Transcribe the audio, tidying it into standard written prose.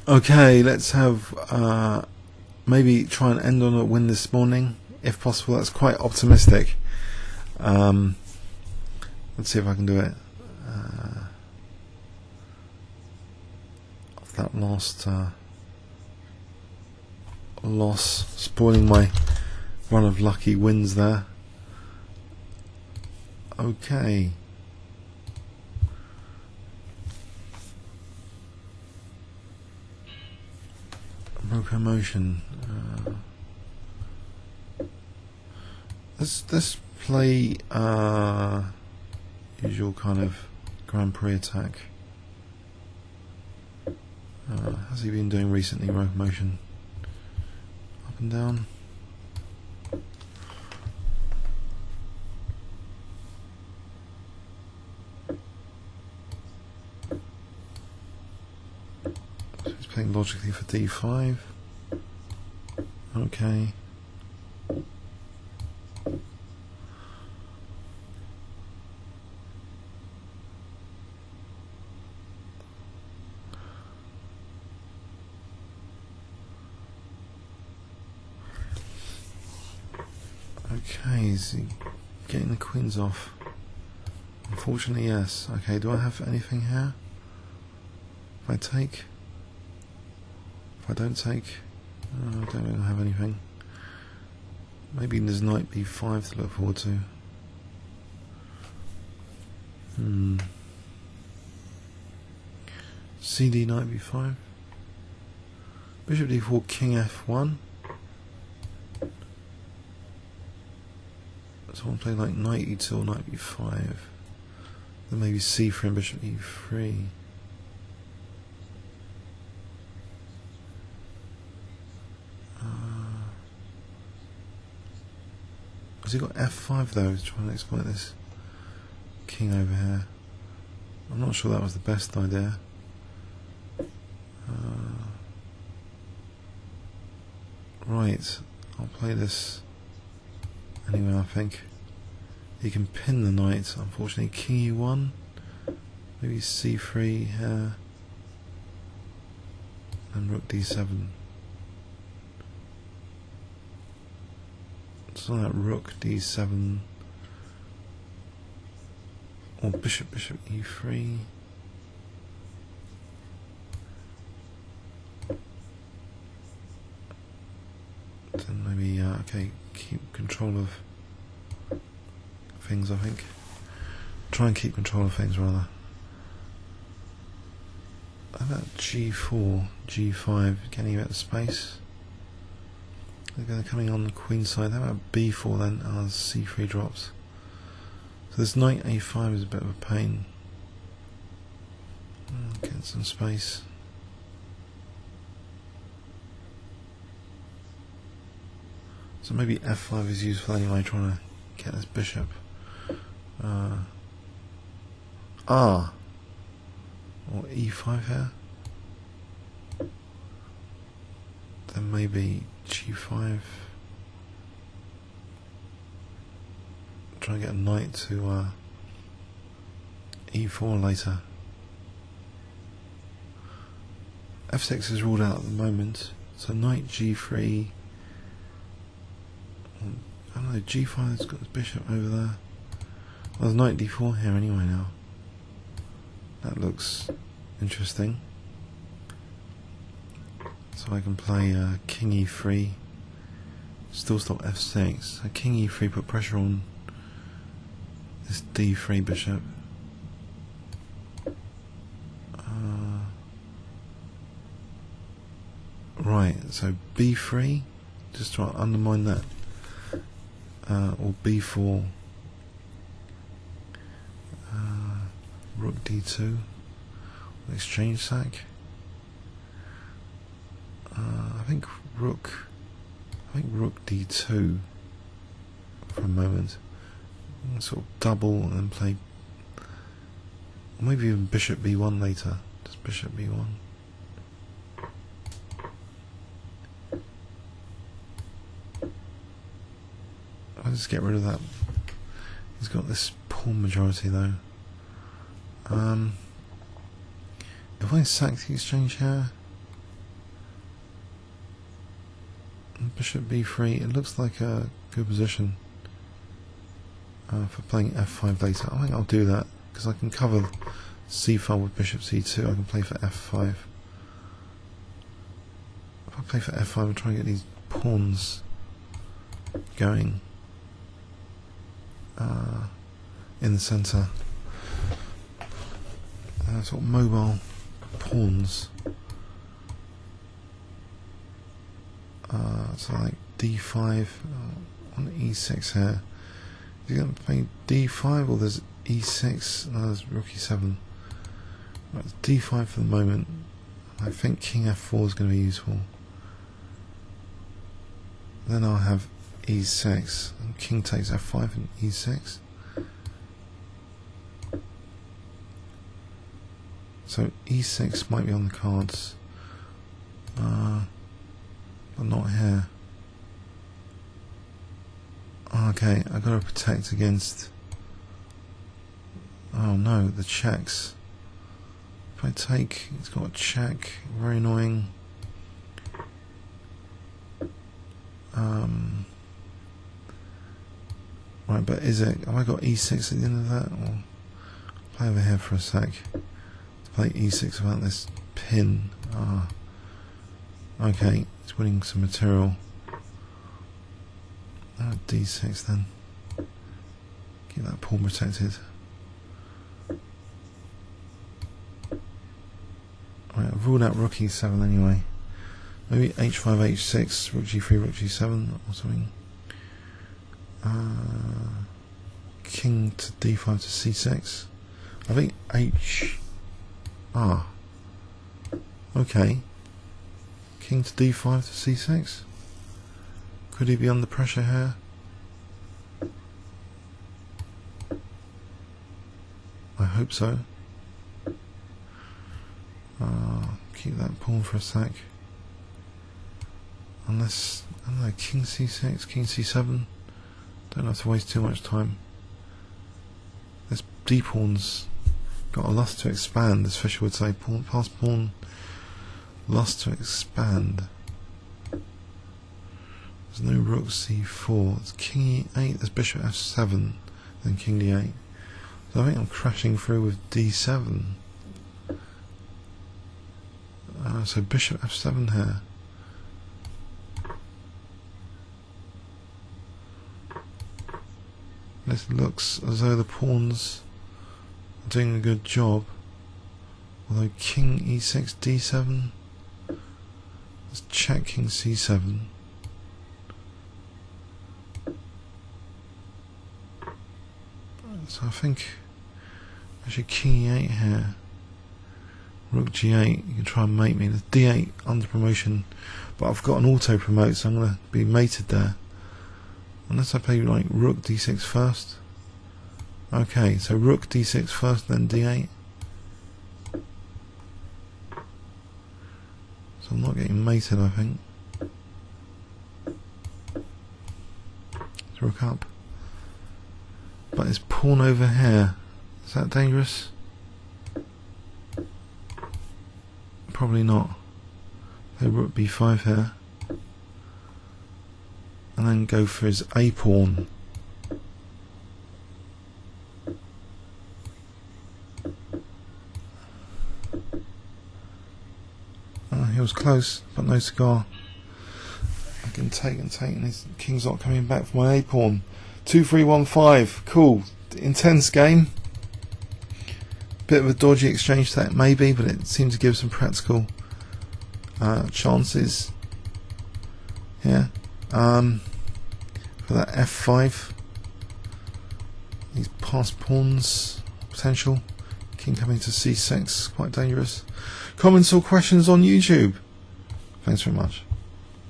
Okay, let's have maybe try and end on a win this morning, if possible. That's quite optimistic. Let's see if I can do it. Off that last loss, spoiling my run of lucky wins there. Okay. RokoMotion. Let's play usual kind of Grand Prix attack. How's he been doing recently, RokoMotion? Up and down. So he's playing logically for D5. Okay. Okay, is he getting the queens off? Unfortunately, yes. Okay, do I have anything here? If I take? If I don't take? I don't really have anything. Maybe there's knight b5 to look forward to. CD knight b5. Bishop d4 king f1. So I want to play like knight e2 or knight b5. Then maybe c3 and bishop e3. Has he got f5 though, trying to exploit this king over here? I'm not sure that was the best idea. Right, I'll play this anyway. I think he can pin the knight. Unfortunately, king e1, maybe c3 here, and rook d7. So that rook d7 or bishop e3. Then maybe okay, keep control of things. I think try and keep control of things rather. How about g4, g5, getting a bit of space. They're coming on the queen side. How about b4 then as c3 drops? So this knight a5 is a bit of a pain. Get some space. So maybe f5 is useful anyway, trying to get this bishop. Or e5 here. Then maybe g5. Try and get a knight to e4 later. f6 is ruled out at the moment, so knight g3. I don't know, g5 has got the bishop over there. Well, there's knight d4 here anyway now. That looks interesting. So I can play king e3, still stop f6. So king e3 put pressure on this d3 bishop. Right, so b3, just try to undermine that. Or b4, rook d2, exchange sack. I think rook d2 for a moment. Sort of double and then play, or maybe even bishop b1 later. Just bishop b1. I'll just get rid of that. He's got this pawn majority though. If I sack the exchange here, Bishop b3, it looks like a good position for playing f5 later. I think I'll do that because I can cover c file with bishop c2. I can play for f5. If I play for f5 and try and get these pawns going in the centre, sort of mobile pawns. So like d5 on e6 here. Is he going to play d5 or there's e6? No, there's rook e7. Right, it's d5 for the moment. I think king f4 is going to be useful. Then I'll have e6 and king takes f5 and e6. So e6 might be on the cards, but not here. Okay, I've got to protect against, oh no, the checks. If I take, it's got a check, very annoying. Right, but is it, have I got e6 at the end of that? Or play over here for a sec. To play e6 without this pin. Okay, it's winning some material. D6 then. Keep that pawn protected. Right, I've ruled out rook e7 anyway. Maybe h5, h6, rook g3, rook g7 or something. King to d5 to c6. I think okay. King to d5 to c6. Could he be under pressure here? I hope so. Keep that pawn for a sec. Unless, I don't know, king c6, king c7. Don't have to waste too much time. This d pawn's got a lust to expand, as Fisher would say. Pass pawn, lust to expand. There's no rook c4. It's king e8. There's bishop f7, then king d8. So I think I'm crashing through with d7. So bishop f7 here. This looks as though the pawns are doing a good job. Although king e6 d7. Let's check king c7. So I think actually king e8 here. Rook g8, you can try and mate me. There's d8 under promotion, but I've got an auto promote, so I'm going to be mated there. Unless I play like rook d6 first. Okay, so rook d6 first, then d8. So I'm not getting mated, I think. It's rook up. But it's pawn over here. Is that dangerous? Probably not. Play rook b5 here. And then go for his a pawn. He was close, but no cigar. I can take and take, and his king's not coming back for my a pawn. 2-3-1-5. Cool. Intense game. Bit of a dodgy exchange that maybe, but it seemed to give some practical chances here. For that f5, these passed pawns potential. King coming to c6, quite dangerous. Comments or questions on YouTube? Thanks very much.